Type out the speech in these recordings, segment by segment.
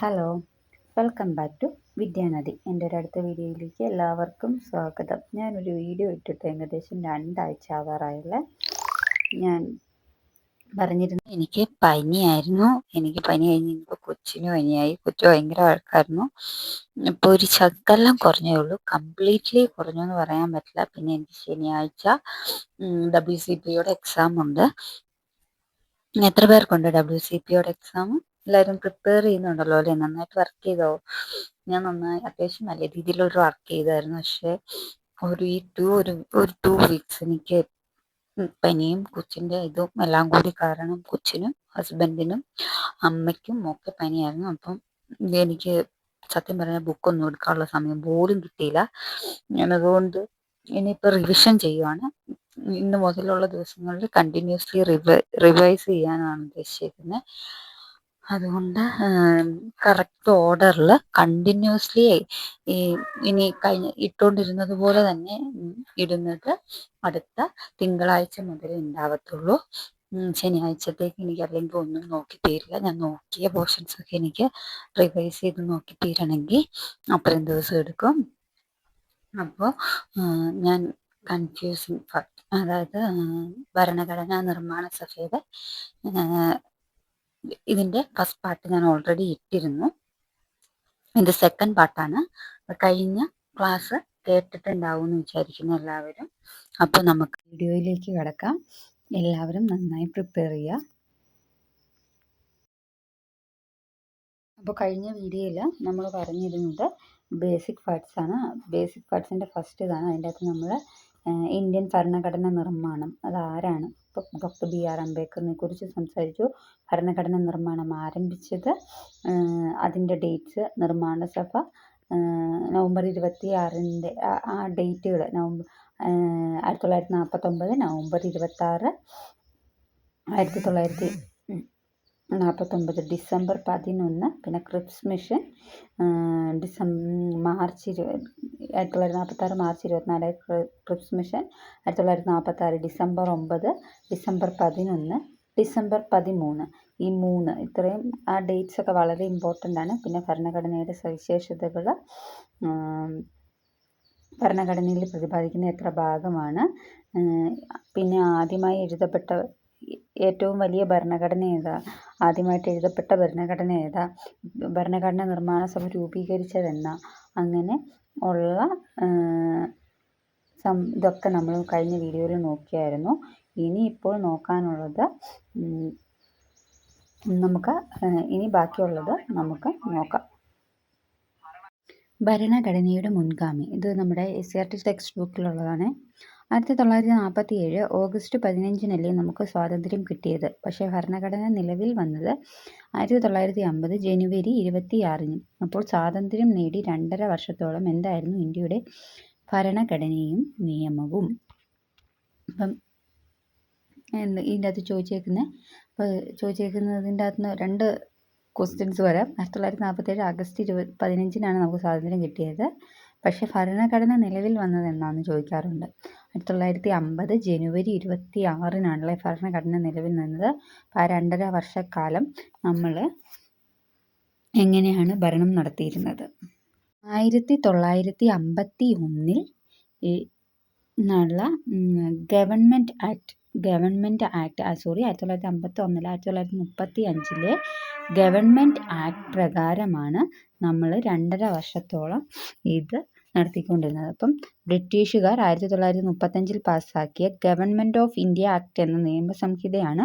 Hello, welcome back to Vidyanadi. എൻ്റെ ഒരു അടുത്ത വീഡിയോയിലേക്ക് എല്ലാവർക്കും സ്വാഗതം. ഞാനൊരു വീഡിയോ ഇട്ടിട്ട് ഏകദേശം 2 ആഴ്ച ആവാറായല്ലേ. ഞാൻ പറഞ്ഞിരുന്നു എനിക്ക് പനിയായിരുന്നു. എനിക്ക് പനി കഴിഞ്ഞ് ഇപ്പോൾ കൊച്ചിന് പനിയായി. കൊച്ചു ഭയങ്കര വഴക്കായിരുന്നു. ഇപ്പോൾ ഒരു ശകലം കുറഞ്ഞേ ഉള്ളൂ. കംപ്ലീറ്റ്ലി കുറഞ്ഞു എന്ന് പറയാൻ പറ്റില്ല. പിന്നെ എനിക്ക് ശനിയാഴ്ച WCPയുടെ എക്സാം ഉണ്ട്. എത്ര പേർക്കുണ്ട് WCPയുടെ എക്സാം? എല്ലാവരും പ്രിപ്പയർ ചെയ്യുന്നുണ്ടല്ലോ അല്ലേ? നന്നായിട്ട് വർക്ക് ചെയ്തോ? ഞാൻ നന്നായി അത്യാവശ്യം നല്ല രീതിയിലൊരു വർക്ക് ചെയ്തായിരുന്നു. പക്ഷേ ഒരു 2 വീക്സ് എനിക്ക് പനിയും കൊച്ചിൻ്റെ ഇതും എല്ലാം കൂടി കാരണം കൊച്ചിനും ഹസ്ബൻഡിനും അമ്മയ്ക്കും ഒക്കെ പനിയായിരുന്നു. അപ്പം എനിക്ക് സത്യം പറഞ്ഞാൽ ബുക്കൊന്നും എടുക്കാനുള്ള സമയം പോലും കിട്ടിയില്ല. ഞാനതുകൊണ്ട് ഇനിയിപ്പോൾ റിവിഷൻ ചെയ്യുവാണ്. ഇന്ന് മുതലുള്ള ദിവസങ്ങളിൽ കണ്ടിന്യൂസ്ലി റിവൈസ് ചെയ്യാനാണ് ഉദ്ദേശിക്കുന്നത്. അതുകൊണ്ട് കറക്റ്റ് ഓർഡറിൽ കണ്ടിന്യൂസ്ലി ഇനി ഇട്ടുകൊണ്ടിരുന്നത് പോലെ തന്നെ ഇടുന്നത് അടുത്ത തിങ്കളാഴ്ച മുതൽ ഉണ്ടാവത്തുള്ളൂ. ശനിയാഴ്ചത്തേക്ക് എനിക്ക് അല്ലെങ്കിൽ ഒന്നും നോക്കി തീരില്ല. ഞാൻ നോക്കിയ പോർഷൻസൊക്കെ എനിക്ക് റിവൈസ് ചെയ്ത് നോക്കി തീരണമെങ്കിൽ അത്രയും ദിവസം എടുക്കും. അപ്പോൾ ഞാൻ കൺഫ്യൂസിങ് ഫാക്ട്, അതായത് ഭരണഘടനാ നിർമ്മാണ സഭയുടെ ഇതിൻ്റെ ഫസ്റ്റ് പാർട്ട് ഞാൻ ഓൾറെഡി ഇട്ടിരുന്നു. ഇത് സെക്കൻഡ് പാർട്ടാണ്. കഴിഞ്ഞ ക്ലാസ് കേട്ടിട്ടുണ്ടാവും എന്ന് വിചാരിക്കുന്നു എല്ലാവരും. അപ്പോൾ നമുക്ക് വീഡിയോയിലേക്ക് കിടക്കാം. എല്ലാവരും നന്നായി പ്രിപ്പയർ ചെയ്യുക. അപ്പോൾ കഴിഞ്ഞ വീഡിയോയിൽ നമ്മൾ പറഞ്ഞിരുന്നത് ബേസിക് ഫാക്ട്സ് ആണ്. ബേസിക് ഫാക്ട്സിൻ്റെ ഫസ്റ്റ് ഇതാണ്. അതിൻ്റെ അകത്ത് നമ്മൾ ഇന്ത്യൻ ഭരണഘടന നിർമ്മാണം അതാരാണ്, ഇപ്പോൾ ഡോക്ടർ BR അംബേദ്കറിനെ കുറിച്ച് സംസാരിച്ചു. ഭരണഘടന നിർമ്മാണം ആരംഭിച്ചത്, അതിൻ്റെ ഡേറ്റ്സ്, നിർമ്മാണ സഭ നവംബർ 26 ആ ഡേറ്റുകൾ, 1949 നവംബർ 26, 1949 ഡിസംബർ 11, പിന്നെ Cripps mission March 1946 March 24 Cripps mission, 1946 December 9, December 11, December 13, ഈ 3 ഇത്രയും ആ ഡേറ്റ്സ് ഒക്കെ വളരെ ഇമ്പോർട്ടൻ്റ് ആണ്. പിന്നെ ഭരണഘടനയുടെ സവിശേഷതകൾ, ഭരണഘടനയിൽ പ്രതിപാദിക്കുന്ന എത്ര ഭാഗമാണ്, പിന്നെ ആദ്യമായി എഴുതപ്പെട്ട ഏറ്റവും വലിയ ഭരണഘടന ഏതാ, ആദ്യമായിട്ട് എഴുതപ്പെട്ട ഭരണഘടന ഏതാ, ഭരണഘടന നിർമ്മാണ സഭ രൂപീകരിച്ചതെന്നാ, അങ്ങനെ ഉള്ള ഇതൊക്കെ നമ്മൾ കഴിഞ്ഞ വീഡിയോയിൽ നോക്കിയായിരുന്നു. ഇനിയിപ്പോൾ നോക്കാനുള്ളത് ഇനി ബാക്കിയുള്ളത് നമുക്ക് നോക്കാം. ഭരണഘടനയുടെ മുൻഗാമി, ഇത് നമ്മുടെ SCERT ടെക്സ്റ്റ് ബുക്കിലുള്ളതാണ്. 1947 ഓഗസ്റ്റ് 15 നമുക്ക് സ്വാതന്ത്ര്യം കിട്ടിയത്. പക്ഷേ ഭരണഘടന നിലവിൽ വന്നത് 1950 ജനുവരി 26. അപ്പോൾ സ്വാതന്ത്ര്യം നേടി 2.5 വർഷത്തോളം എന്തായിരുന്നു ഇന്ത്യയുടെ ഭരണഘടനയും നിയമവും? അപ്പം ഇതിൻ്റെ അകത്ത് ചോദിച്ചേക്കുന്നതിൻ്റെ അകത്ത് 2 ക്വസ്റ്റ്യൻസ് വരാം. 1947 ആഗസ്റ്റ് 15 നമുക്ക് സ്വാതന്ത്ര്യം കിട്ടിയത്. പക്ഷേ ഭരണഘടന നിലവിൽ വന്നത് എന്നാന്ന് ചോദിക്കാറുണ്ട്. 1950 ജനുവരി 26 ഭരണഘടന നിലവിൽ വന്നത്. ആ 2.5 വർഷക്കാലം നമ്മൾ എങ്ങനെയാണ് ഭരണം നടത്തിയിരുന്നത്? 1951 ഗവൺമെൻറ് ആക്ട് 1951 1935 ഗവൺമെൻറ് ആക്ട് പ്രകാരമാണ് നമ്മൾ 2.5 വർഷത്തോളം ഇത് നടത്തിക്കൊണ്ടിരുന്നത്. അപ്പം ബ്രിട്ടീഷുകാർ 1935 പാസ്സാക്കിയ ഗവൺമെൻറ് ഓഫ് ഇന്ത്യ ആക്ട് എന്ന നിയമസംഹിതയാണ്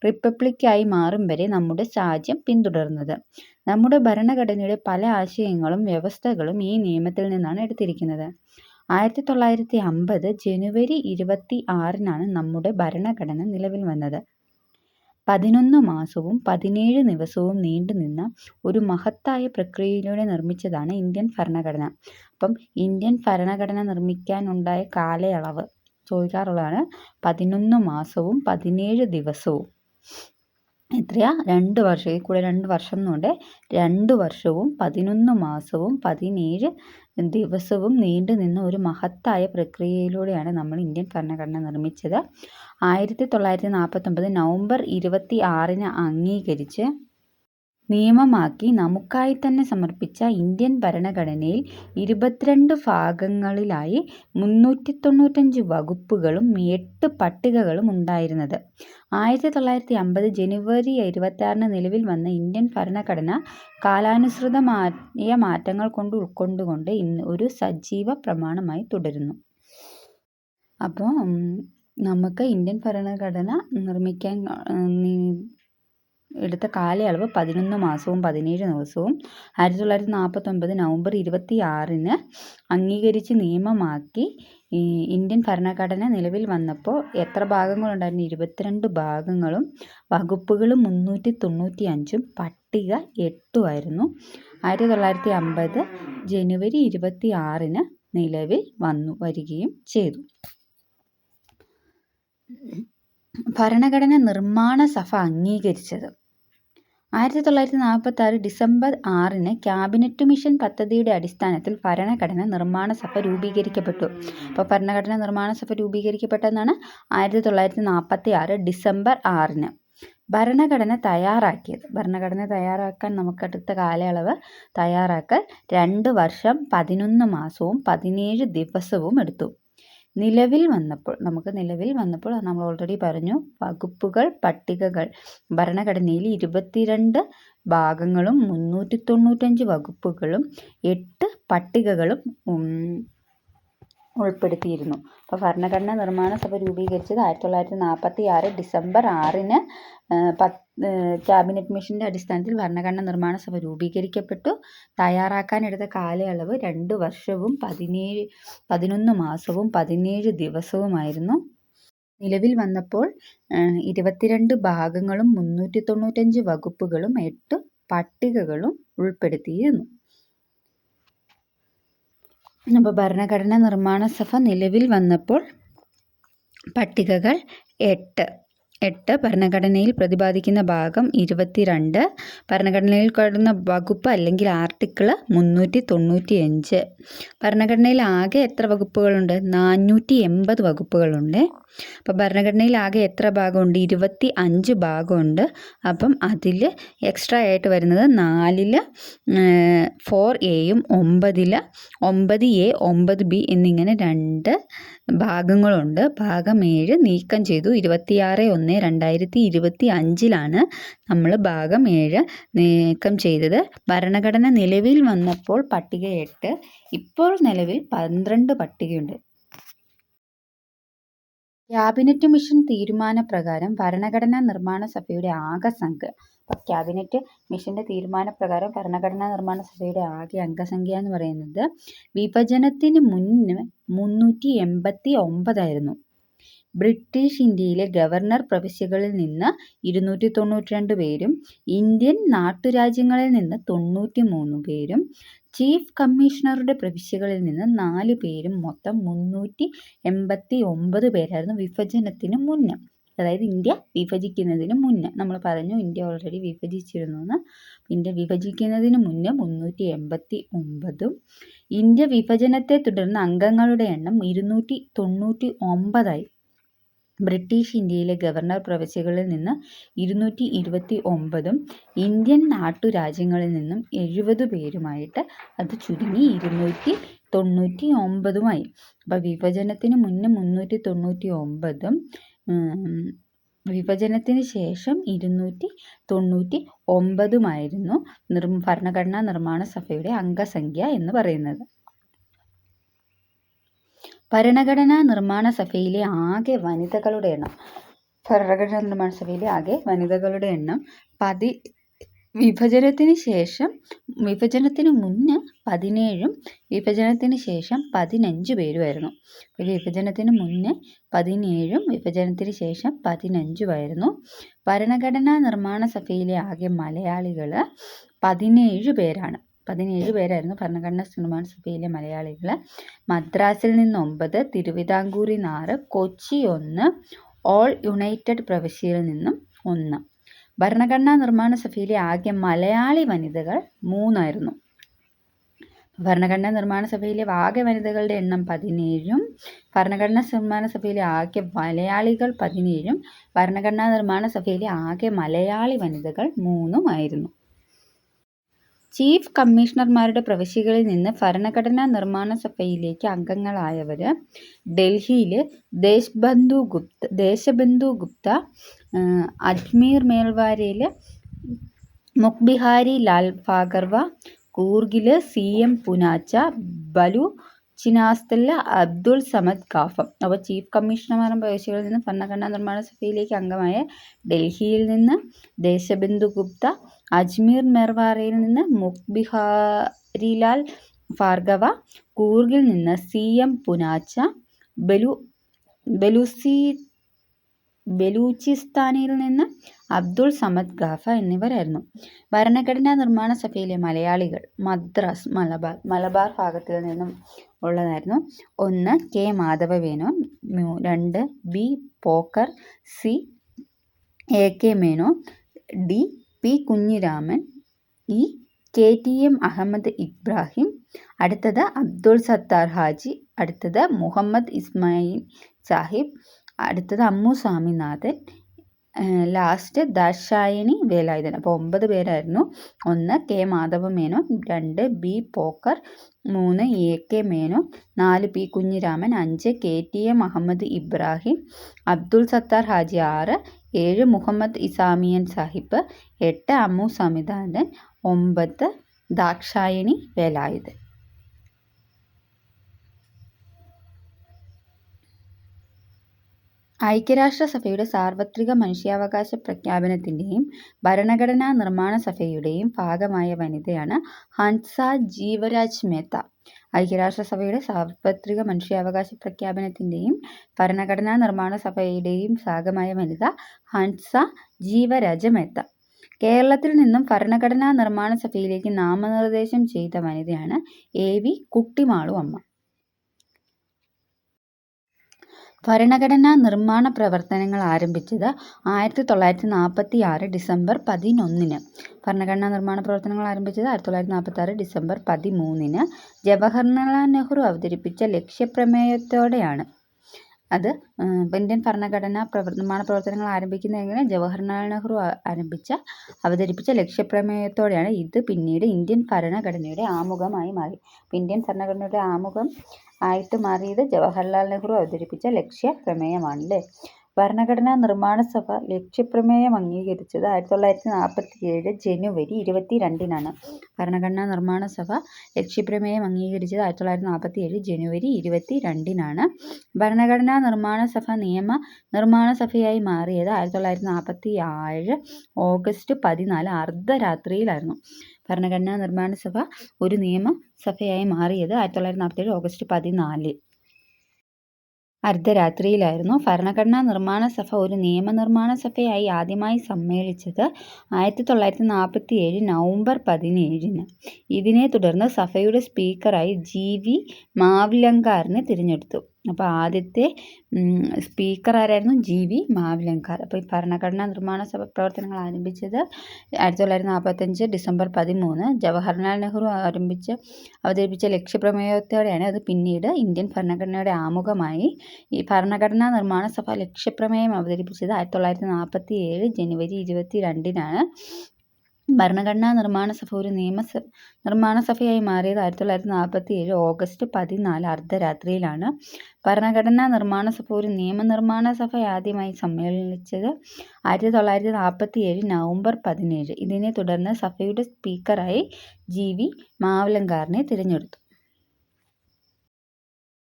റിപ്പബ്ലിക്കായി മാറും വരെ നമ്മുടെ രാജ്യം പിന്തുടർന്നത്. നമ്മുടെ ഭരണഘടനയുടെ പല ആശയങ്ങളും വ്യവസ്ഥകളും ഈ നിയമത്തിൽ നിന്നാണ് എടുത്തിരിക്കുന്നത്. 1950 ജനുവരി 26 നമ്മുടെ ഭരണഘടന നിലവിൽ വന്നത്. 11 മാസവും 17 ദിവസവും നീണ്ടുനിന്ന ഒരു മഹത്തായ പ്രക്രിയയിലൂടെ നിർമ്മിച്ചതാണ് ഇന്ത്യൻ ഭരണഘടന. അപ്പം ഇന്ത്യൻ ഭരണഘടന നിർമ്മിക്കാനുണ്ടായ കാലയളവ് ചോദിക്കാറുള്ളതാണ്. 11 മാസവും 17 ദിവസവും. എത്രയാ? 2 വർഷം. ഈ കൂടെ 2 വർഷം എന്നുണ്ട്. 2 വർഷവും 11 മാസവും 17 ദിവസവും നീണ്ടു നിന്ന ഒരു മഹത്തായ പ്രക്രിയയിലൂടെയാണ് നമ്മൾ ഇന്ത്യൻ ഭരണഘടന നിർമ്മിച്ചത്. 1949 നവംബർ 26 അംഗീകരിച്ച് നിയമമാക്കി നമുക്കായി തന്നെ സമർപ്പിച്ച ഇന്ത്യൻ ഭരണഘടനയിൽ 22 ഭാഗങ്ങളിലായി 395 വകുപ്പുകളും 8 പട്ടികകളും ഉണ്ടായിരുന്നത്. 1950 ജനുവരി 26 നിലവിൽ വന്ന ഇന്ത്യൻ ഭരണഘടന കാലാനുസൃതമായ മാറ്റങ്ങൾ ഉൾക്കൊണ്ടുകൊണ്ട് ഇന്ന് ഒരു സജീവ പ്രമാണമായി തുടരുന്നു. അപ്പോൾ നമുക്ക് ഇന്ത്യൻ ഭരണഘടന നിർമ്മിക്കാൻ എടുത്ത കാലയളവ് 11 മാസവും 17 ദിവസവും. 1949 നവംബർ 26 അംഗീകരിച്ച് നിയമമാക്കി. ഇന്ത്യൻ ഭരണഘടന നിലവിൽ വന്നപ്പോൾ എത്ര ഭാഗങ്ങളുണ്ടായിരുന്നു? 22 ഭാഗങ്ങളും വകുപ്പുകളും 395 പട്ടിക 8 ആയിരുന്നു. 1950 ജനുവരി 26 നിലവിൽ വരികയും ചെയ്തു. ഭരണഘടന നിർമ്മാണ സഭ അംഗീകരിച്ചത് 1946 ഡിസംബർ 6 ക്യാബിനറ്റ് മിഷൻ പദ്ധതിയുടെ അടിസ്ഥാനത്തിൽ ഭരണഘടന നിർമ്മാണ സഭ രൂപീകരിക്കപ്പെട്ടു. അപ്പോൾ ഭരണഘടന നിർമ്മാണ സഭ രൂപീകരിക്കപ്പെട്ടതെന്നാണ് 1946 ഡിസംബർ 6. ഭരണഘടന തയ്യാറാക്കാൻ നമുക്കടുത്ത കാലയളവ് തയ്യാറാക്കാൻ 2 വർഷം 11 മാസവും 17 ദിവസവും എടുത്തു. നിലവിൽ വന്നപ്പോൾ നമ്മൾ ഓൾറെഡി പറഞ്ഞു, വകുപ്പുകൾ, പട്ടികകൾ. ഭരണഘടനയിൽ 22 ഭാഗങ്ങളും 395 വകുപ്പുകളും 8 പട്ടികകളും ഉൾപ്പെടുത്തിയിരുന്നു. അപ്പോൾ ഭരണഘടനാ നിർമ്മാണ സഭ രൂപീകരിച്ചത് 1946 ഡിസംബർ 6 ക്യാബിനറ്റ് മിഷൻ്റെ അടിസ്ഥാനത്തിൽ ഭരണഘടനാ നിർമ്മാണ സഭ രൂപീകരിക്കപ്പെട്ടു. തയ്യാറാക്കാനെടുത്ത കാലയളവ് 2 വർഷവും 11 മാസവും 17 ദിവസവുമായിരുന്നു. നിലവിൽ വന്നപ്പോൾ 22 ഭാഗങ്ങളും 395 വകുപ്പുകളും 8 പട്ടികകളും ഉൾപ്പെടുത്തിയിരുന്നു. അപ്പോൾ ഭരണഘടനാ നിർമ്മാണ സഭ നിലവിൽ വന്നപ്പോൾ പട്ടികകൾ 8. ഭരണഘടനയിൽ പ്രതിപാദിക്കുന്ന ഭാഗം 22. ഭരണഘടനയിൽ കാണുന്ന വകുപ്പ് അല്ലെങ്കിൽ ആർട്ടിക്കിൾ 395. ഭരണഘടനയിൽ ആകെ എത്ര വകുപ്പുകളുണ്ട്? 480 വകുപ്പുകളുണ്ട്. അപ്പോൾ ഭരണഘടനയിൽ ആകെ എത്ര ഭാഗമുണ്ട്? 25 ഭാഗമുണ്ട്. അപ്പം അതിൽ എക്സ്ട്രാ ആയിട്ട് വരുന്നത് 4 4A-യും 9 9A 9B എന്നിങ്ങനെ 2 ഭാഗങ്ങളുണ്ട്. ഭാഗം 7 നീക്കം ചെയ്തു. 26/1/2025 നമ്മൾ ഭാഗം 7 നീക്കം ചെയ്തത്. ഭരണഘടന നിലവിൽ വന്നപ്പോൾ പട്ടിക 8, ഇപ്പോൾ നിലവിൽ 12 പട്ടികയുണ്ട്. ക്യാബിനറ്റ് മിഷൻ തീരുമാനപ്രകാരം ഭരണഘടനാ നിർമ്മാണ സഭയുടെ ആകെ സംഖ്യ. ക്യാബിനറ്റ് മിഷന്റെ തീരുമാനപ്രകാരം ഭരണഘടനാ നിർമ്മാണ സഭയുടെ ആകെ അംഗസംഖ്യ എന്ന് പറയുന്നത് വിഭജനത്തിന് മുന്നേ 389 ആയിരുന്നു. ബ്രിട്ടീഷ് ഇന്ത്യയിലെ ഗവർണർ പ്രവിശ്യകളിൽ നിന്ന് 292 പേരും ഇന്ത്യൻ നാട്ടുരാജ്യങ്ങളിൽ നിന്ന് 93 പേരും ചീഫ് കമ്മീഷണറുടെ പ്രവിശ്യകളിൽ നിന്ന് 4 പേരും മൊത്തം 389 പേരായിരുന്നു വിഭജനത്തിന് മുന്നേ. അതായത് ഇന്ത്യ വിഭജിക്കുന്നതിന് മുന്നേ. നമ്മൾ പറഞ്ഞു ഇന്ത്യ ഓൾറെഡി വിഭജിച്ചിരുന്നു എന്ന്. ഇന്ത്യ വിഭജിക്കുന്നതിന് മുന്നേ 389. ഇന്ത്യ വിഭജനത്തെ തുടർന്ന് അംഗങ്ങളുടെ എണ്ണം 299 ബ്രിട്ടീഷ് ഇന്ത്യയിലെ ഗവർണർ പ്രവിശ്യകളിൽ നിന്ന് 229 ഇന്ത്യൻ നാട്ടുരാജ്യങ്ങളിൽ നിന്നും 70 പേരുമായിട്ട് അത് ചുരുങ്ങി 299 അപ്പോൾ വിഭജനത്തിന് മുന്നേ 399 വിഭജനത്തിന് ശേഷം 299 ഭരണഘടനാ നിർമ്മാണ സഭയുടെ അംഗസംഖ്യ എന്ന് പറയുന്നത്. ഭരണഘടനാ നിർമ്മാണ സഭയിലെ ആകെ വനിതകളുടെ എണ്ണം. ഭരണഘടനാ നിർമ്മാണ സഭയിലെ ആകെ വനിതകളുടെ എണ്ണം വിഭജനത്തിന് മുന്നേ 17 വിഭജനത്തിന് ശേഷം 15 പേരുമായിരുന്നു. വിഭജനത്തിന് മുന്നേ 17 വിഭജനത്തിന് ശേഷം 15 ഭരണഘടനാ നിർമ്മാണ സഭയിലെ ആകെ മലയാളികൾ 17 പേരാണ്. 17 പേരായിരുന്നു ഭരണഘടനാ നിർമ്മാണ സഭയിലെ മലയാളികൾ. മദ്രാസിൽ നിന്ന് 9, തിരുവിതാംകൂറിൽ നിന്ന് 6, കൊച്ചി 1, ഓൾ യുണൈറ്റഡ് പ്രവിശ്യയിൽ നിന്നും 1. ഭരണഘടനാ നിർമ്മാണ സഭയിലെ ആകെ മലയാളി വനിതകൾ 3 ആയിരുന്നു. ഭരണഘടനാ നിർമ്മാണ സഭയിലെ ആകെ വനിതകളുടെ എണ്ണം 17, ഭരണഘടനാ നിർമ്മാണ സഭയിലെ ആകെ മലയാളികൾ 17, ഭരണഘടനാ നിർമ്മാണ സഭയിലെ ആകെ മലയാളി വനിതകൾ 3 ആയിരുന്നു. ചീഫ് കമ്മീഷണർമാരുടെ പ്രവിശ്യകളിൽ നിന്ന് ഭരണഘടനാ നിർമ്മാണ സഭയിലേക്ക് അംഗങ്ങളായവർ ഡൽഹിയിൽ ദേശബന്ധു ഗുപ്ത, അജ്മീർ മേൽവാരയിൽ മുഖ്ബിഹാരി ലാൽ ഭാർഗവ, കൂർഗിൽ CM പൂനാച്ച, ബലൂചിസ്ഥാനിൽ അബ്ദുൾ സമദ് ഖാഫം. അപ്പോൾ ചീഫ് കമ്മീഷണർമാരുടെ പ്രവിശ്യകളിൽ നിന്ന് ഭരണഘടനാ നിർമ്മാണ സഭയിലേക്ക് അംഗമായ ഡൽഹിയിൽ നിന്ന് ദേശബന്ധു ഗുപ്ത, അജ്മീർ മേർവാറയിൽ നിന്ന് മുഖ്ബിഹാരിലാൽ ഭാർഗവ, കൂർഗിൽ നിന്ന് CM പൂനാച്ച, ബലൂചിസ്ഥാനിൽ നിന്ന് അബ്ദുൾ സമദ് ഖാഫ എന്നിവരായിരുന്നു. ഭരണഘടനാ നിർമ്മാണ സഭയിലെ മലയാളികൾ മദ്രാസ്, മലബാർ ഭാഗത്തിൽ നിന്നും ഉള്ളതായിരുന്നു. 1 K Madhava Menon, 2 B Pokker, C AK Menon, D P Kunhiraman, E KTM Ahmed Ibrahim, അടുത്തത് അബ്ദുൾ സത്താർ ഹാജി, അടുത്തത് മുഹമ്മദ് ഇസ്മായിൽ സാഹിബ്, അടുത്തത് അമ്മു സ്വാമിനാഥൻ, ലാസ്റ്റ് ദാക്ഷായണി വേലായുധൻ. അപ്പോൾ 9 പേരായിരുന്നു. 1 K Madhava Menon, 2 B Pokker, 3 AK Menon, 4 P Kunhiraman, 5 KTM Ahmed Ibrahim, Abdul Sattar Haji 6, 7 Muhammad ഇസാമിയൻ Sahib, 8 Ammu Swaminathan, 9 Dakshayani Velayudhan. ഐക്യരാഷ്ട്രസഭയുടെ സാർവത്രിക മനുഷ്യാവകാശ പ്രഖ്യാപനത്തിൻ്റെയും ഭരണഘടനാ നിർമ്മാണ സഭയുടെയും ഭാഗമായ വനിതയാണ് ഹൻസ ജീവരാജ് മേത്ത. ഐക്യരാഷ്ട്രസഭയുടെ സാർവത്രിക മനുഷ്യാവകാശ പ്രഖ്യാപനത്തിൻ്റെയും ഭരണഘടനാ നിർമ്മാണ സഭയുടെയും ഭാഗമായ വനിത ഹൻസ ജീവരാജ മേത്ത. കേരളത്തിൽ നിന്നും ഭരണഘടനാ നിർമ്മാണ സഭയിലേക്ക് നാമനിർദ്ദേശം ചെയ്ത വനിതയാണ് AV കുട്ടിമാളു അമ്മ. ഭരണഘടനാ നിർമ്മാണ പ്രവർത്തനങ്ങൾ ആരംഭിച്ചത് 1946 ഡിസംബർ 11. ഭരണഘടനാ നിർമ്മാണ പ്രവർത്തനങ്ങൾ ആരംഭിച്ചത് 1946 ഡിസംബർ 13 ജവഹർലാൽ നെഹ്റു അവതരിപ്പിച്ച ലക്ഷ്യപ്രമേയത്തോടെയാണ്. അത് ഇന്ത്യൻ ഭരണഘടനാ നിർമ്മാണ പ്രവർത്തനങ്ങൾ ആരംഭിക്കുന്നതെങ്ങനെ ജവഹർലാൽ നെഹ്റു അവതരിപ്പിച്ച ലക്ഷ്യപ്രമേയത്തോടെയാണ്. ഇത് പിന്നീട് ഇന്ത്യൻ ഭരണഘടനയുടെ ആമുഖമായി മാറി. ഇന്ത്യൻ ഭരണഘടനയുടെ ആമുഖം ആയിട്ട് മാറിയത് ജവഹർലാൽ നെഹ്റു അവതരിപ്പിച്ച ലക്ഷ്യപ്രമേയമാണ്. ഭരണഘടനാ നിർമ്മാണ സഭ ലക്ഷ്യപ്രമേയം അംഗീകരിച്ചത് 1947 ജനുവരി 22. ഭരണഘടനാ നിർമ്മാണ സഭ ലക്ഷ്യപ്രമേയം അംഗീകരിച്ചത് 1947 ജനുവരി 22. ഭരണഘടനാ നിർമ്മാണ സഭ നിയമ നിർമ്മാണ സഭയായി മാറിയത് 1947 ഓഗസ്റ്റ് 14 അർദ്ധരാത്രിയിലായിരുന്നു. ഭരണഘടനാ നിർമ്മാണ സഭ ഒരു നിയമസഭയായി മാറിയത് 1947 ഓഗസ്റ്റ് 14 അർദ്ധരാത്രിയിലായിരുന്നു. ഭരണഘടനാ നിർമ്മാണ സഭ ഒരു നിയമനിർമ്മാണ സഭയായി ആദ്യമായി സമ്മേളിച്ചത് 1947 നവംബർ 17. ഇതിനെ തുടർന്ന് സഭയുടെ സ്പീക്കറായി GV മാവ്ലങ്കാറിനെ തിരഞ്ഞെടുത്തു. അപ്പോൾ ആദ്യത്തെ സ്പീക്കർ ആരായിരുന്നു? GV മാവ്ലങ്കാർ. അപ്പോൾ ഈ ഭരണഘടനാ നിർമ്മാണ സഭ പ്രവർത്തനങ്ങൾ ആരംഭിച്ചത് 1945 ഡിസംബർ 13 ജവഹർലാൽ നെഹ്റു അവതരിപ്പിച്ച ലക്ഷ്യപ്രമേയത്തോടെയാണ്. അത് പിന്നീട് ഇന്ത്യൻ ഭരണഘടനയുടെ ആമുഖമായി. ഈ ഭരണഘടനാ നിർമ്മാണ സഭ ലക്ഷ്യപ്രമേയം അവതരിപ്പിച്ചത് 1947 ജനുവരി 22. ഭരണഘടനാ നിർമ്മാണ സഭ ഒരു നിർമ്മാണ സഭയായി മാറിയത് 1947 ഓഗസ്റ്റ് 14 അർദ്ധരാത്രിയിലാണ്. ഭരണഘടനാ നിർമ്മാണ സഭ ഒരു നിയമനിർമ്മാണ സഭ ആദ്യമായി സമ്മേളിച്ചത് 1947 നവംബർ 17. ഇതിനെ തുടർന്ന് സഭയുടെ സ്പീക്കറായി GV മാവ്ലങ്കാറിനെ തിരഞ്ഞെടുത്തു.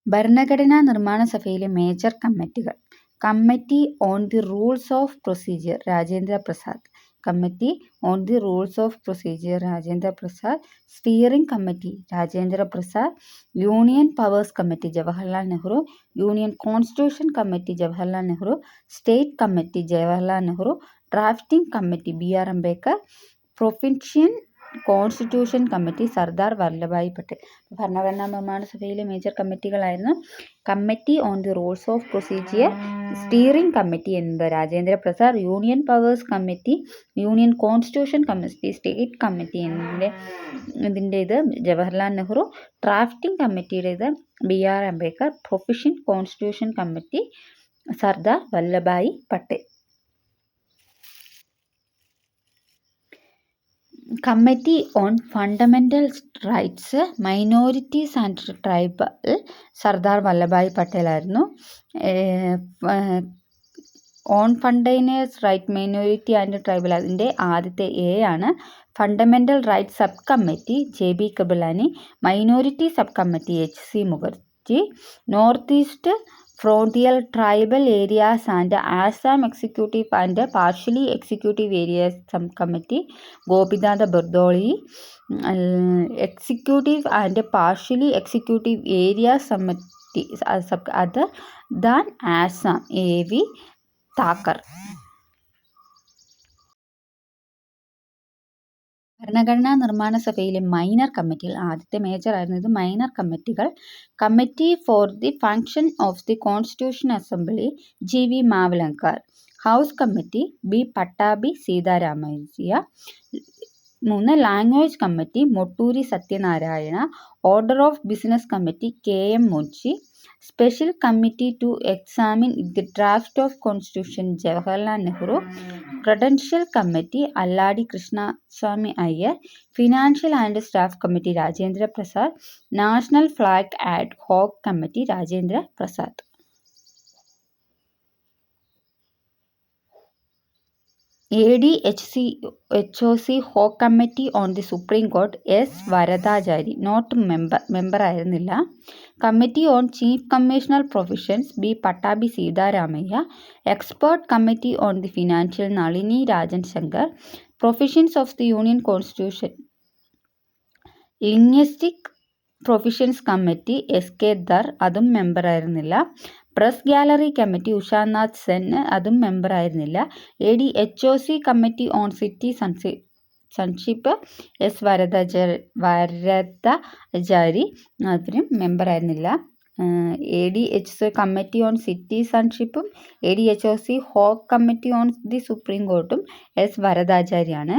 ഭരണഘടനാ നിർമ്മാണ സഭയിലെ മേജർ കമ്മിറ്റികൾ. Committee on the rules of procedure Rajendra Prasad. Committee on the rules of procedure Rajendra Prasad. Steering committee Rajendra Prasad. Union powers committee Jawaharlal Nehru. Union constitution committee Jawaharlal Nehru. State committee Jawaharlal Nehru. Drafting committee BR Ambedkar. Provincial constitution committee Sardar Vallabhbhai Patel. ഭരണഘടനാ നിർമ്മാണ സഭയിലെ മേജർ കമ്മിറ്റികളായിരുന്നു committee on the rules of procedure, steering committee എന്നത് Rajendra Prasad, union powers committee, union constitution committee, state committee ഇതിൻ്റേത് Jawaharlal Nehru, drafting കമ്മിറ്റിയുടേത് BR Ambedkar, provincial constitution committee Sardar Vallabhbhai Patel. Committee on fundamental rights minorities and tribal Sardar Vallabhbhai പട്ടേലായിരുന്നു. On fundamental right minority and tribal അതിൻ്റെ ആദ്യത്തെ A ആണ്. Fundamental right sub committee JB Kripalani. Minority sub committee HC Mukherjee. North east frontier tribal areas and Assam executive and partially executive areas sub committee Gopinath Bordoloi. Executive and partially executive areas committee other than Assam AV Thakkar. ഭരണഘടനാ നിർമ്മാണ സഭയിലെ minor കമ്മിറ്റികൾ ആദ്യത്തെ major ആയിരുന്നു ഇത്. Minor കമ്മിറ്റികൾ: committee for the function of the constitution assembly GV Mavalankar. House committee B Pattabhi Sitaramayya. 3 language committee Motturi Satyanarayana. Order of business committee KM Munshi. Special committee to examine the draft of constitution Jawaharlal Nehru. Prudential committee Alladi Krishnaswami Ayyar. Financial and staff committee Rajendra Prasad. National flag ad hoc committee Rajendra Prasad. ADHOC hoc committee on the supreme court S Varadachari. Not member ആയിരുന്നില്ല. Committee on chief commissioner provisions B Pattabhi Sitaramayya. Expert committee on the financial Nalini Rajan Shankar. Provisions of the union constitution linguistic provisions committee SK Dhar. അതും member ആയിരുന്നില്ല. Press gallery committee Ushanath Sen. അതും member ആയിരുന്നില്ല. ADHOC committee on citizenship S Varadachari. അതിനും member ആയിരുന്നില്ല. ADHOC committee on സിറ്റി സൺഷിപ്പും ADHOC hoc committee on the supreme കോർട്ടും S വരദാചാരിയാണ്.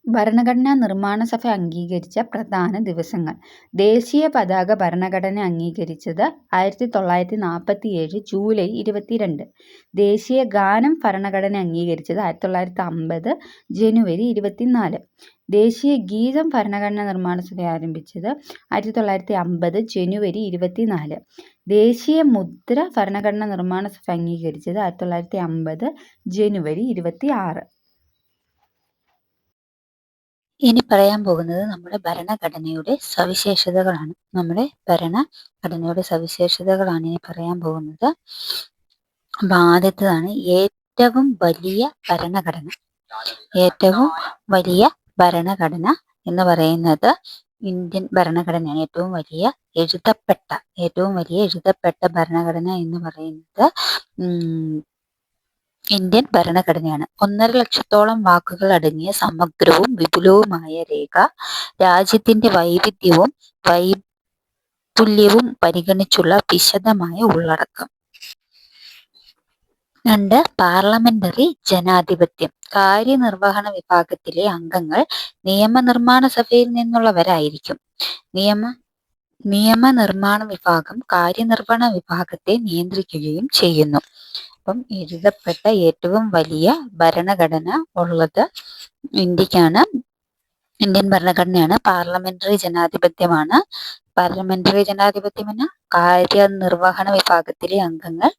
ഭരണഘടനാ നിർമ്മാണ സഭ അംഗീകരിച്ച പ്രധാന ദിവസങ്ങൾ: ദേശീയ പതാക ഭരണഘടന അംഗീകരിച്ചത് 1947 ജൂലൈ 22. ദേശീയ ഗാനം ഭരണഘടന അംഗീകരിച്ചത് 1950 ജനുവരി 24. ദേശീയ ഗീതം ഭരണഘടനാ നിർമ്മാണ സഭ ആരംഭിച്ചത് 1950 ജനുവരി 24. ദേശീയ മുദ്ര ഭരണഘടനാ നിർമ്മാണ സഭ അംഗീകരിച്ചത് 1950 ജനുവരി 26. ഇനി പറയാൻ പോകുന്നത് നമ്മുടെ ഭരണഘടനയുടെ സവിശേഷതകളാണ്. ഇനി പറയാൻ പോകുന്നത്. ആദ്യത്തേതാണ് ഏറ്റവും വലിയ ഭരണഘടന. ഏറ്റവും വലിയ ഭരണഘടന എന്ന് പറയുന്നത് ഇന്ത്യൻ ഭരണഘടനയാണ്. ഏറ്റവും വലിയ എഴുതപ്പെട്ട ഭരണഘടന എന്ന് പറയുന്നത് ഇന്ത്യൻ ഭരണഘടനയാണ്. 1.5 ലക്ഷത്തോളം വാക്കുകൾ അടങ്ങിയ സമഗ്രവും വിപുലവുമായ രേഖ. രാജ്യത്തിന്റെ വൈവിധ്യവും വൈപുല്യവും പരിഗണിച്ചുള്ള വിശദമായ ഉള്ളടക്കം. 2. പാർലമെന്ററി ജനാധിപത്യം. കാര്യനിർവഹണ വിഭാഗത്തിലെ അംഗങ്ങൾ നിയമനിർമ്മാണ സഭയിൽ നിന്നുള്ളവരായിരിക്കും. നിയമനിർമ്മാണ വിഭാഗം കാര്യനിർവഹണ വിഭാഗത്തെ നിയന്ത്രിക്കുകയും ചെയ്യുന്നു. അപ്പം എഴുതപ്പെട്ട ഏറ്റവും വലിയ ഭരണഘടന ഉള്ളത് ഇന്ത്യക്കാണ്. ഇന്ത്യൻ ഭരണഘടനയാണ്. പാർലമെന്ററി ജനാധിപത്യമാണ്. പാർലമെന്ററി ജനാധിപത്യം എന്ന കാര്യനിർവഹണ വിഭാഗത്തിലെ അംഗങ്ങൾ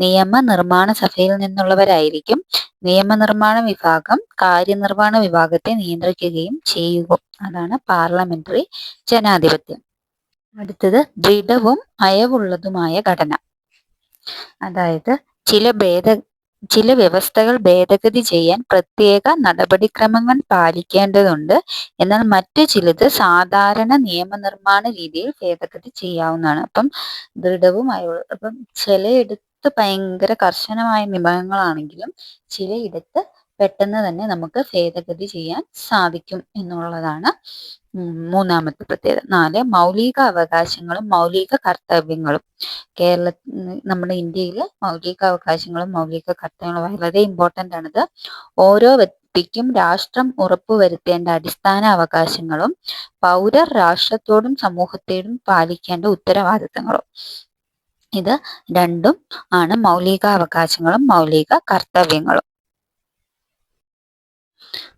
നിയമനിർമ്മാണ സഭയിൽ നിന്നുള്ളവരായിരിക്കും. നിയമനിർമ്മാണ വിഭാഗം കാര്യനിർവഹണ വിഭാഗത്തെ നിയന്ത്രിക്കുകയും ചെയ്യുക. അതാണ് പാർലമെന്ററി ജനാധിപത്യം. അടുത്തത് ദൃഢവും അയവുള്ളതുമായ ഘടന. അതായത് ചില വ്യവസ്ഥകൾ ഭേദഗതി ചെയ്യാൻ പ്രത്യേക നടപടിക്രമങ്ങൾ പാലിക്കേണ്ടതുണ്ട്. എന്നാൽ മറ്റു ചിലത് സാധാരണ നിയമനിർമ്മാണ രീതിയിൽ ഭേദഗതി ചെയ്യാവുന്നതാണ്. അപ്പം ദൃഢവും അപ്പം ചിലയിടത്ത് ഭയങ്കര കർശനമായ നിയമങ്ങളാണെങ്കിലും ചിലയിടത്ത് പെട്ടെന്ന് തന്നെ നമുക്ക് ഭേദഗതി ചെയ്യാൻ സാധിക്കും എന്നുള്ളതാണ് മൂന്നാമത്തെ പ്രത്യേകത. 4. മൗലിക അവകാശങ്ങളും മൗലിക കർത്തവ്യങ്ങളും. നമ്മുടെ ഇന്ത്യയിൽ മൗലിക അവകാശങ്ങളും മൗലിക കർത്തവ്യങ്ങളും വളരെ ഇമ്പോർട്ടൻ്റ് ആണിത്. ഓരോ വ്യക്തിക്കും രാഷ്ട്രം ഉറപ്പുവരുത്തേണ്ട അടിസ്ഥാന അവകാശങ്ങളും പൗരർ രാഷ്ട്രത്തോടും സമൂഹത്തോടും പാലിക്കേണ്ട ഉത്തരവാദിത്തങ്ങളും. ഇത് രണ്ടും ആണ് മൗലിക അവകാശങ്ങളും മൗലിക കർത്തവ്യങ്ങളും.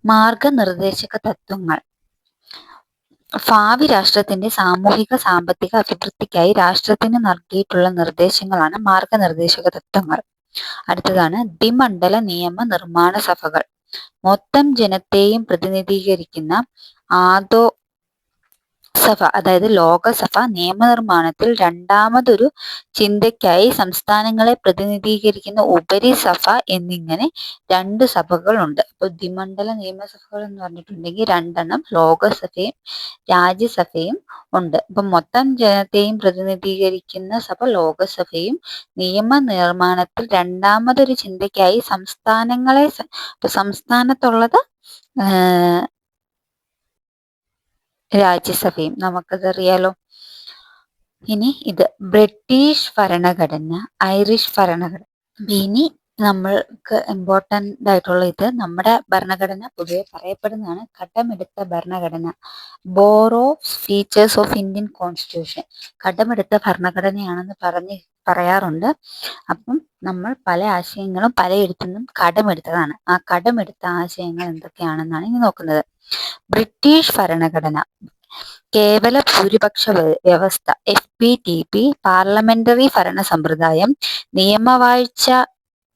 മാർഗനിർദ്ദേശക തത്വങ്ങൾ. ഭാവി രാഷ്ട്രത്തിന്റെ സാമൂഹിക സാമ്പത്തിക അഭിവൃദ്ധിക്കായി രാഷ്ട്രത്തിന് നൽകിയിട്ടുള്ള നിർദ്ദേശങ്ങളാണ് മാർഗനിർദ്ദേശക തത്വങ്ങൾ. അടുത്തതാണ് ദ്വിമണ്ഡല നിയമ നിർമ്മാണ സഭകൾ. മൊത്തം ജനത്തെയും പ്രതിനിധീകരിക്കുന്ന ആദോ സഭ, അതായത് ലോകസഭ നിയമനിർമ്മാണത്തിൽ രണ്ടാമതൊരു ചിന്തയ്ക്കായി സംസ്ഥാനങ്ങളെ പ്രതിനിധീകരിക്കുന്ന ഉപരിസഭ എന്നിങ്ങനെ രണ്ട് സഭകളുണ്ട്. അപ്പോൾ ദ്വിമണ്ഡല നിയമസഭകൾ എന്ന് പറഞ്ഞിട്ടുണ്ടെങ്കിൽ രണ്ടെണ്ണം, ലോകസഭയും രാജ്യസഭയും ഉണ്ട്. അപ്പം മൊത്തം ജനത്തെയും പ്രതിനിധീകരിക്കുന്ന സഭ ലോകസഭയും നിയമനിർമ്മാണത്തിൽ രണ്ടാമതൊരു ചിന്തയ്ക്കായി സംസ്ഥാനങ്ങളെ സംസ്ഥാനത്തുള്ളത് രാജ്യസഭയും നമുക്കതറിയാലോ. ഇനി ഇത് ബ്രിട്ടീഷ് ഭരണഘടന, ഐറിഷ് ഭരണഘടന. ഇനി നമ്മൾക്ക് ഇമ്പോർട്ടൻ്റ് ആയിട്ടുള്ള ഇത് നമ്മുടെ ഭരണഘടന പൊതുവെ പറയപ്പെടുന്നതാണ് കടമെടുത്ത ഭരണഘടന, borrow features of Indian constitution. കടമെടുത്ത ഭരണഘടനയാണെന്ന് പറയാറുണ്ട്. അപ്പം നമ്മൾ പല ആശയങ്ങളും പലയിടത്തു നിന്നും കടമെടുത്തതാണ്. ആ കടമെടുത്ത ആശയങ്ങൾ എന്തൊക്കെയാണെന്നാണ് ഇനി നോക്കുന്നത്. ബ്രിട്ടീഷ് ഭരണഘടന കേവല ഭൂരിപക്ഷ വ്യവസ്ഥ, FPTP, പാർലമെന്ററി ഭരണ സമ്പ്രദായം, നിയമവാഴ്ച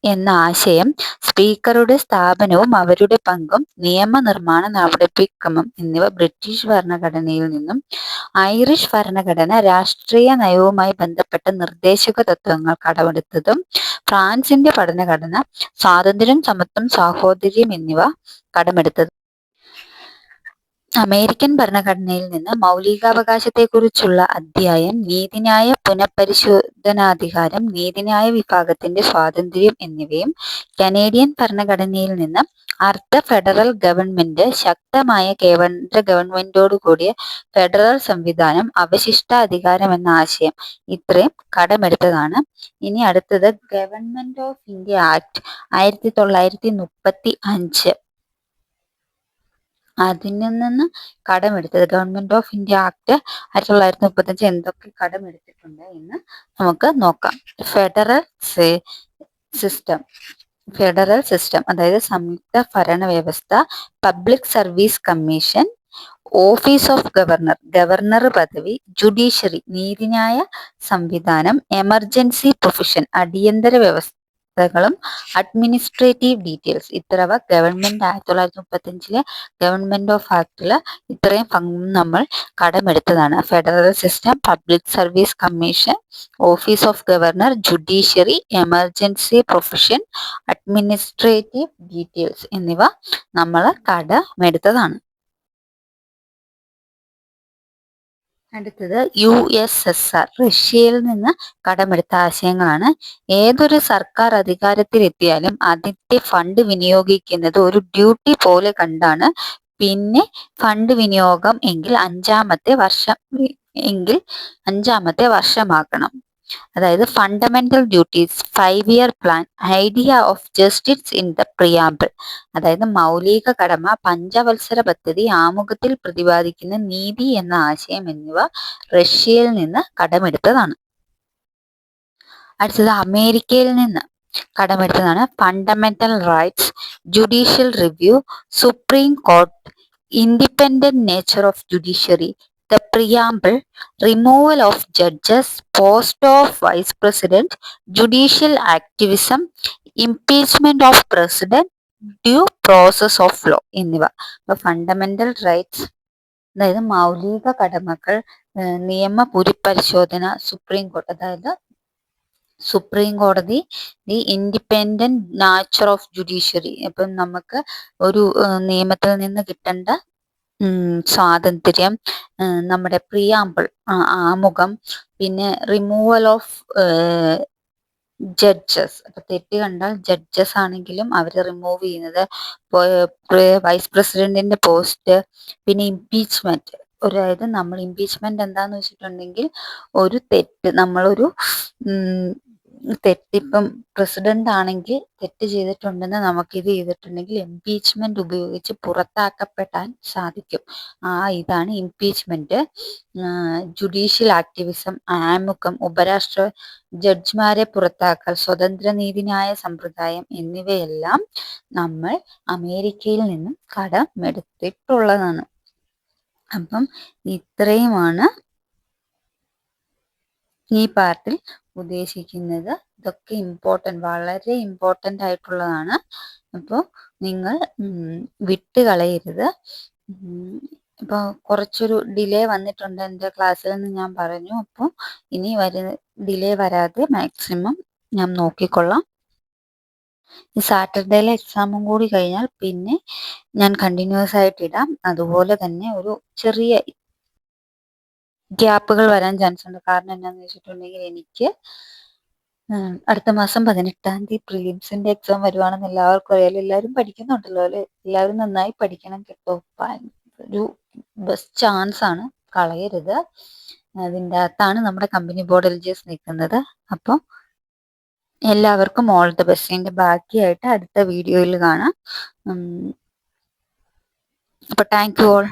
എന്ന ആശയം, സ്പീക്കറുടെ സ്ഥാപനവും അവരുടെ പങ്കും, നിയമനിർമ്മാണ നടപടിക്രമം എന്നിവ ബ്രിട്ടീഷ് ഭരണഘടനയിൽ നിന്നും. ഐറിഷ് ഭരണഘടന രാഷ്ട്രീയ നയവുമായി ബന്ധപ്പെട്ട നിർദ്ദേശക തത്വങ്ങൾ കടമെടുത്തതും. ഫ്രാൻസിന്റെ ഭരണഘടന സ്വാതന്ത്ര്യം, സമത്വം, സാഹോദര്യം എന്നിവ കടമെടുത്തത്. അമേരിക്കൻ ഭരണഘടനയിൽ നിന്ന് മൗലികാവകാശത്തെക്കുറിച്ചുള്ള അധ്യായം, നീതിന്യായ പുനഃപരിശോധനാധികാരം, നീതിന്യായ വിഭാഗത്തിന്റെ സ്വാതന്ത്ര്യം എന്നിവയും. കനേഡിയൻ ഭരണഘടനയിൽ നിന്ന് അർദ്ധ ഫെഡറൽ ഗവൺമെന്റ്, ശക്തമായ കേന്ദ്ര ഗവൺമെന്റോടുകൂടിയ ഫെഡറൽ സംവിധാനം, അവശിഷ്ട അധികാരം എന്ന ആശയം ഇത്രയും കടമെടുത്തതാണ്. ഇനി അടുത്തത് ഗവൺമെന്റ് ഓഫ് ഇന്ത്യ ആക്ട് 1935. അതിൽ നിന്ന് കടമെടുത്തത് ഗവൺമെന്റ് ഓഫ് ഇന്ത്യ ആക്ട് 1935 എന്തൊക്കെ കടമെടുത്തിട്ടുണ്ട് എന്ന് നമുക്ക് നോക്കാം. ഫെഡറൽ സിസ്റ്റം, അതായത് സംയുക്ത ഭരണ വ്യവസ്ഥ, public service commission, office of governor പദവി, ജുഡീഷ്യറി നീതിന്യായ സംവിധാനം, എമർജൻസി പ്രൊവിഷൻ അടിയന്തര വ്യവസ്ഥകളും, അഡ്മിനിസ്ട്രേറ്റീവ് ഡീറ്റെയിൽസ്. ഇത്രവ ഗവൺമെന്റ് 1935 ഗവൺമെന്റ് ഓഫ് ആക്ടില് ഇത്രയും പങ്കും നമ്മൾ കടമെടുത്തതാണ്. Federal system, public service commission, office of governor, judiciary, emergency provision, administrative details എന്നിവ നമ്മൾ കടമെടുത്തതാണ്. അടുത്തത് USSR, റഷ്യയിൽ നിന്ന് കടമെടുത്ത ആശയങ്ങളാണ്. ഏതൊരു സർക്കാർ അധികാരത്തിലെത്തിയാലും അതിന്റെ ഫണ്ട് വിനിയോഗിക്കുന്നത് ഒരു ഡ്യൂട്ടി പോലെ കണ്ടാണ് പിന്നെ ഫണ്ട് വിനിയോഗം എങ്കിൽ അഞ്ചാമത്തെ വർഷമാക്കണം. അതായത് fundamental duties, 5-year plan, idea of justice in the preamble, അതായത് മൗലിക കടമ, പഞ്ചവത്സര പദ്ധതി, ആമുഖത്തിൽ പ്രതിപാദിക്കുന്ന നീതി എന്ന ആശയം എന്നിവ റഷ്യയിൽ നിന്ന് കടമെടുത്തതാണ്. അടുത്തത് അമേരിക്കയിൽ നിന്ന് കടമെടുത്തതാണ്. Fundamental rights, judicial review, supreme court, independent nature of judiciary, the preamble, removal of judges, post of vice president, judicial activism, impeachment of president, due process of law എന്നിവ. അപ്പോൾ ഫണ്ടമെന്റൽ റൈറ്റ്സ്, അതായത് മൗലിക കടമകൾ, നിയമ പുനഃപരിശോധന, സുപ്രീം കോർട്ട്, അതായത് supreme കോടതി, the independent nature of judiciary, അപ്പം നമുക്ക് ഒരു നിയമത്തിൽ നിന്ന് കിട്ടേണ്ട സ്വാതന്ത്ര്യം, നമ്മുടെ പ്രിയാമ്പിൾ ആമുഖം, പിന്നെ റിമൂവൽ ഓഫ് ജഡ്ജസ്, അപ്പൊ തെറ്റ് കണ്ടാൽ ജഡ്ജസ് ആണെങ്കിലും അവരെ റിമൂവ് ചെയ്യുന്നത്, വൈസ് പ്രസിഡന്റിന്റെ പോസ്റ്റ്, പിന്നെ ഇംപീച്ച്മെന്റ്. അതായത് നമ്മൾ ഇംപീച്ച്മെന്റ് എന്താന്ന് വെച്ചിട്ടുണ്ടെങ്കിൽ ഒരു തെറ്റ്, നമ്മളൊരു തെറ്റിപ്പം പ്രസിഡന്റ് ആണെങ്കിൽ തെറ്റ് ചെയ്തിട്ടുണ്ടെന്ന് നമുക്കിത് ചെയ്തിട്ടുണ്ടെങ്കിൽ ഇംപീച്ച്മെന്റ് ഉപയോഗിച്ച് പുറത്താക്കപ്പെടാൻ സാധിക്കും. ഇതാണ് ഇംപീച്ച്മെന്റ്. ജുഡീഷ്യൽ ആക്ടിവിസം, ആമുഖം, ഉപരാഷ്ട്ര ജഡ്ജിമാരെ പുറത്താക്കൽ, സ്വതന്ത്ര നീതിന്യായ സമ്പ്രദായം എന്നിവയെല്ലാം നമ്മൾ അമേരിക്കയിൽ നിന്നും കടമെടുത്തിട്ടുള്ളതാണ്. അപ്പം ഇത്രയുമാണ് ഈ പാർട്ടിൽ ഉദ്ദേശിക്കുന്നത്. ഇതൊക്കെ വളരെ ഇമ്പോർട്ടൻ്റ് ആയിട്ടുള്ളതാണ്. അപ്പോൾ നിങ്ങൾ വിട്ടുകളയരുത്. ഇപ്പോൾ കുറച്ചൊരു ഡിലേ വന്നിട്ടുണ്ട് എൻ്റെ ക്ലാസ്സിൽ നിന്ന് ഞാൻ പറഞ്ഞു. അപ്പോൾ ഇനി ഡിലേ വരാതെ മാക്സിമം ഞാൻ നോക്കിക്കൊള്ളാം. ഈ സാറ്റർഡേയിലെ എക്സാമും കൂടി കഴിഞ്ഞാൽ പിന്നെ ഞാൻ കണ്ടിന്യൂസ് ആയിട്ട് ഇടാം. അതുപോലെ തന്നെ ഒരു ചെറിയ ഗ്യാപ്പുകൾ വരാൻ ചാൻസ് ഉണ്ട്. കാരണം എന്താണെന്ന് വെച്ചിട്ടുണ്ടെങ്കിൽ എനിക്ക് അടുത്ത മാസം 18-ാം തീയതി പ്രിലിംസിന്റെ എക്സാം വരുവാണെന്ന് എല്ലാവർക്കും അറിയാലോ. എല്ലാവരും പഠിക്കുന്നുണ്ടല്ലോ അല്ലെ? എല്ലാവരും നന്നായി പഠിക്കണം കേട്ടോ. ഒരു ബെസ്റ്റ് ചാൻസ് ആണ്, കളയരുത്. അതിൻ്റെ അകത്താണ് നമ്മുടെ കമ്പനി ബോർഡ് LGS നിൽക്കുന്നത്. അപ്പോൾ എല്ലാവർക്കും ഓൾ ദ ബെസ്റ്റ്. ഇതിൻ്റെ ബാക്കിയായിട്ട് അടുത്ത വീഡിയോയിൽ കാണാം. അപ്പോൾ താങ്ക് യു ഓൾ.